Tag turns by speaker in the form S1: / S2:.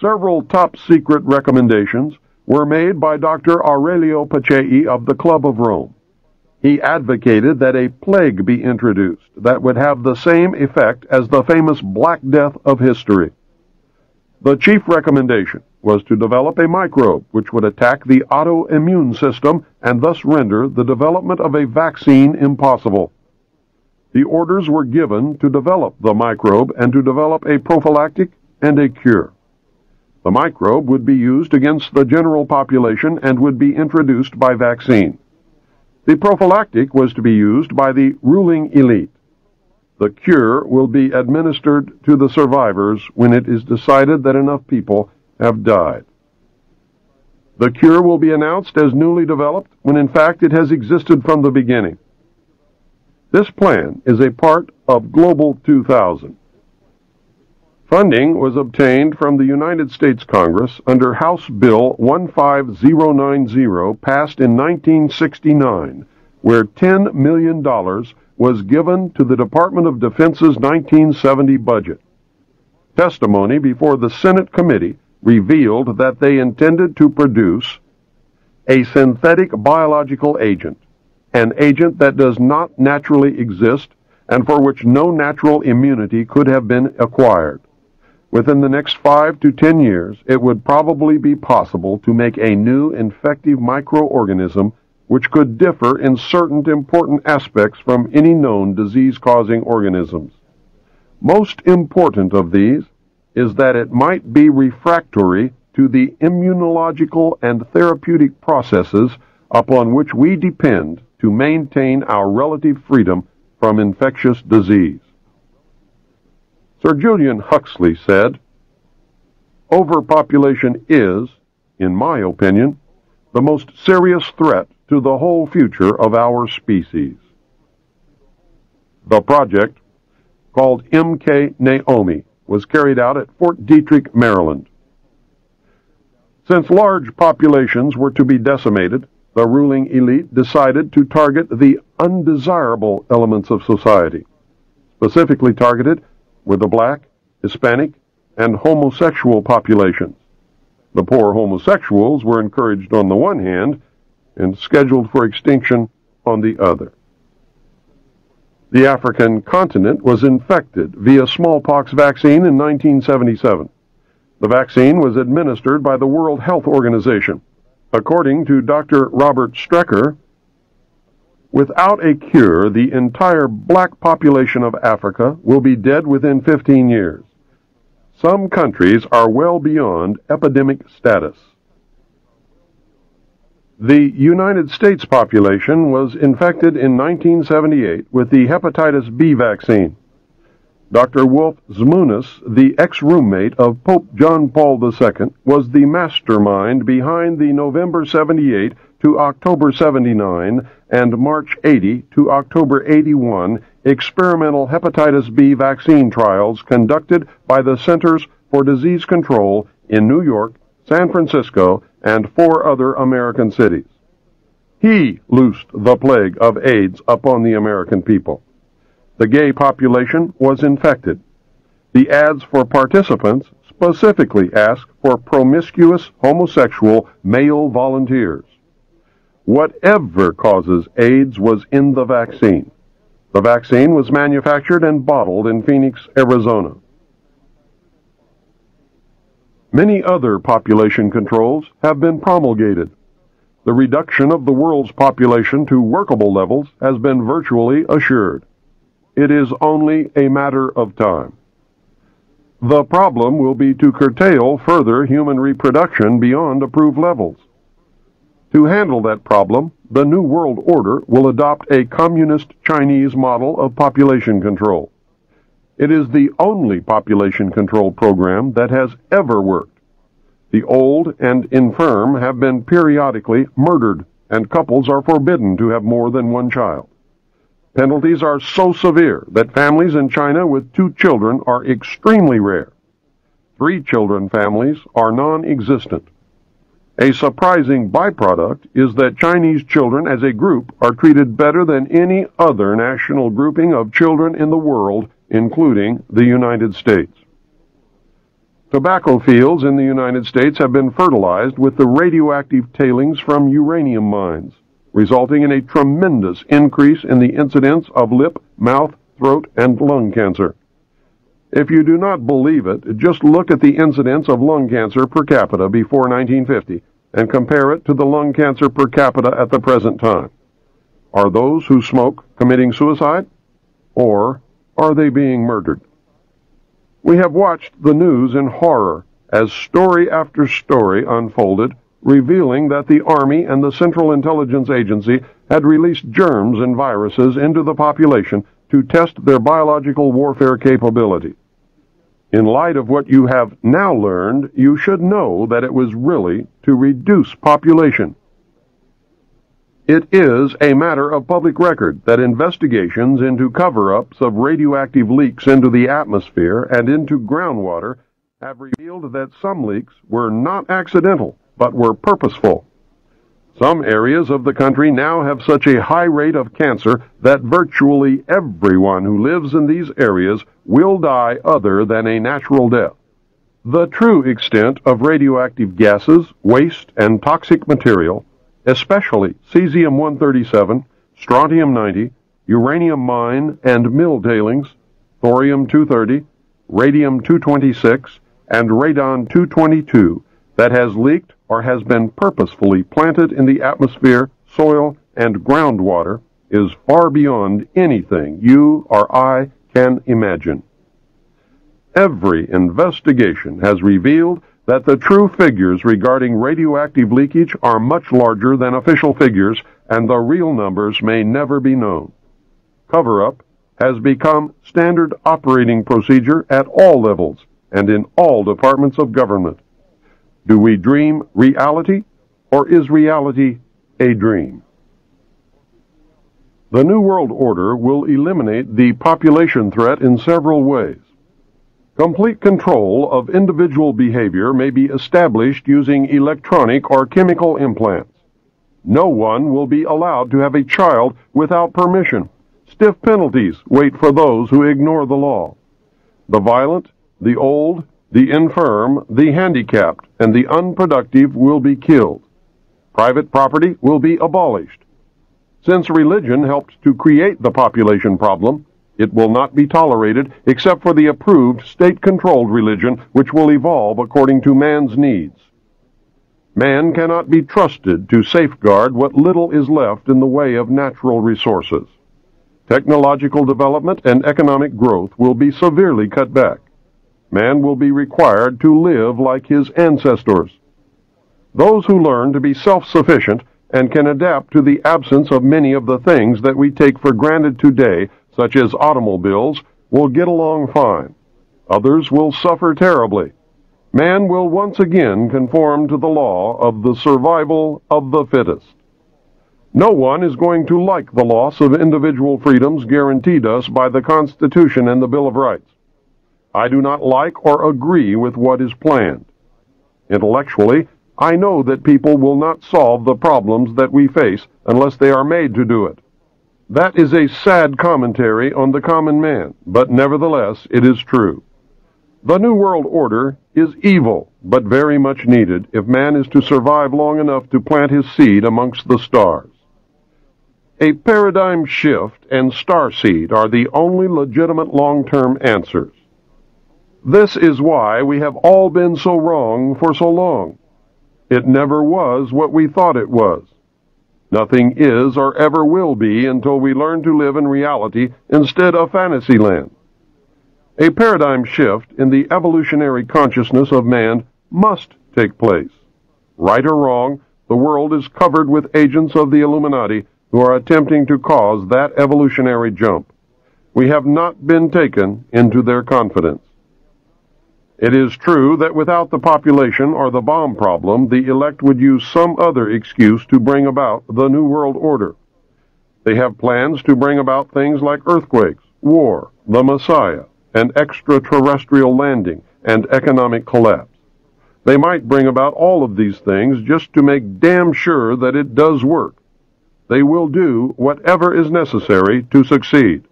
S1: Several top-secret recommendations were made by Dr. Aurelio Pacelli of the Club of Rome. He advocated that a plague be introduced that would have the same effect as the famous Black Death of history. The chief recommendation was to develop a microbe which would attack the autoimmune system and thus render the development of a vaccine impossible. The orders were given to develop the microbe and to develop a prophylactic and a cure. The microbe would be used against the general population and would be introduced by vaccine. The prophylactic was to be used by the ruling elite. The cure will be administered to the survivors when it is decided that enough people have died. The cure will be announced as newly developed when in fact it has existed from the beginning. This plan is a part of Global 2000. Funding was obtained from the United States Congress under House Bill 15090 passed in 1969, where $10 million was given to the Department of Defense's 1970 budget. Testimony before the Senate committee revealed that they intended to produce a synthetic biological agent, an agent that does not naturally exist and for which no natural immunity could have been acquired. Within the next 5 to 10 years, it would probably be possible to make a new infective microorganism which could differ in certain important aspects from any known disease-causing organisms. Most important of these is that it might be refractory to the immunological and therapeutic processes upon which we depend to maintain our relative freedom from infectious disease. Sir Julian Huxley said, "Overpopulation is, in my opinion, the most serious threat to the whole future of our species." The project, called MK Naomi, was carried out at Fort Detrick, Maryland. Since large populations were to be decimated, the ruling elite decided to target the undesirable elements of society. Specifically targeted were the black, Hispanic, and homosexual populations. The poor homosexuals were encouraged on the one hand and scheduled for extinction on the other. The African continent was infected via smallpox vaccine in 1977. The vaccine was administered by the World Health Organization. According to Dr. Robert Strecker, without a cure, the entire black population of Africa will be dead within 15 years. Some countries are well beyond epidemic status. The United States population was infected in 1978 with the hepatitis B vaccine. Dr. Wolf Zmunis, the ex-roommate of Pope John Paul II, was the mastermind behind the November 78 to October 79 and March 80 to October 81 experimental hepatitis B vaccine trials conducted by the Centers for Disease Control in New York, San Francisco, and 4 other American cities. He loosed the plague of AIDS upon the American people. The gay population was infected. The ads for participants specifically asked for promiscuous homosexual male volunteers. Whatever causes AIDS was in the vaccine. The vaccine was manufactured and bottled in Phoenix, Arizona. Many other population controls have been promulgated. The reduction of the world's population to workable levels has been virtually assured. It is only a matter of time. The problem will be to curtail further human reproduction beyond approved levels. To handle that problem, the New World Order will adopt a communist Chinese model of population control. It is the only population control program that has ever worked. The old and infirm have been periodically murdered, and couples are forbidden to have more than one child. Penalties are so severe that families in China with 2 children are extremely rare. 3 children families are non-existent. A surprising byproduct is that Chinese children as a group are treated better than any other national grouping of children in the world, including the United States. Tobacco fields in the United States have been fertilized with the radioactive tailings from uranium mines, resulting in a tremendous increase in the incidence of lip, mouth, throat, and lung cancer. If you do not believe it, just look at the incidence of lung cancer per capita before 1950 and compare it to the lung cancer per capita at the present time. Are those who smoke committing suicide? Or are they being murdered? We have watched the news in horror as story after story unfolded, revealing that the Army and the Central Intelligence Agency had released germs and viruses into the population to test their biological warfare capability. In light of what you have now learned, you should know that it was really to reduce population. It is a matter of public record that investigations into cover-ups of radioactive leaks into the atmosphere and into groundwater have revealed that some leaks were not accidental, but were purposeful. Some areas of the country now have such a high rate of cancer that virtually everyone who lives in these areas will die other than a natural death. The true extent of radioactive gases, waste, and toxic material, especially cesium-137, strontium-90, uranium mine and mill tailings, thorium-230, radium-226, and radon-222, that has leaked or has been purposefully planted in the atmosphere, soil, and groundwater is far beyond anything you or I can imagine. Every investigation has revealed that the true figures regarding radioactive leakage are much larger than official figures, and the real numbers may never be known. Cover-up has become standard operating procedure at all levels and in all departments of government. Do we dream reality, or is reality a dream? The New World Order will eliminate the population threat in several ways. Complete control of individual behavior may be established using electronic or chemical implants. No one will be allowed to have a child without permission. Stiff penalties wait for those who ignore the law. The violent, the old, the infirm, the handicapped, and the unproductive will be killed. Private property will be abolished. Since religion helped to create the population problem, it will not be tolerated except for the approved state-controlled religion which will evolve according to man's needs. Man cannot be trusted to safeguard what little is left in the way of natural resources. Technological development and economic growth will be severely cut back. Man will be required to live like his ancestors. Those who learn to be self-sufficient and can adapt to the absence of many of the things that we take for granted today, such as automobiles, will get along fine. Others will suffer terribly. Man will once again conform to the law of the survival of the fittest. No one is going to like the loss of individual freedoms guaranteed us by the Constitution and the Bill of Rights. I do not like or agree with what is planned. Intellectually, I know that people will not solve the problems that we face unless they are made to do it. That is a sad commentary on the common man, but nevertheless it is true. The New World Order is evil, but very much needed if man is to survive long enough to plant his seed amongst the stars. A paradigm shift and starseed are the only legitimate long-term answers. This is why we have all been so wrong for so long. It never was what we thought it was. Nothing is or ever will be until we learn to live in reality instead of fantasyland. A paradigm shift in the evolutionary consciousness of man must take place. Right or wrong, the world is covered with agents of the Illuminati who are attempting to cause that evolutionary jump. We have not been taken into their confidence. It is true that without the population or the bomb problem, the elect would use some other excuse to bring about the New World Order. They have plans to bring about things like earthquakes, war, the Messiah, an extraterrestrial landing, and economic collapse. They might bring about all of these things just to make damn sure that it does work. They will do whatever is necessary to succeed.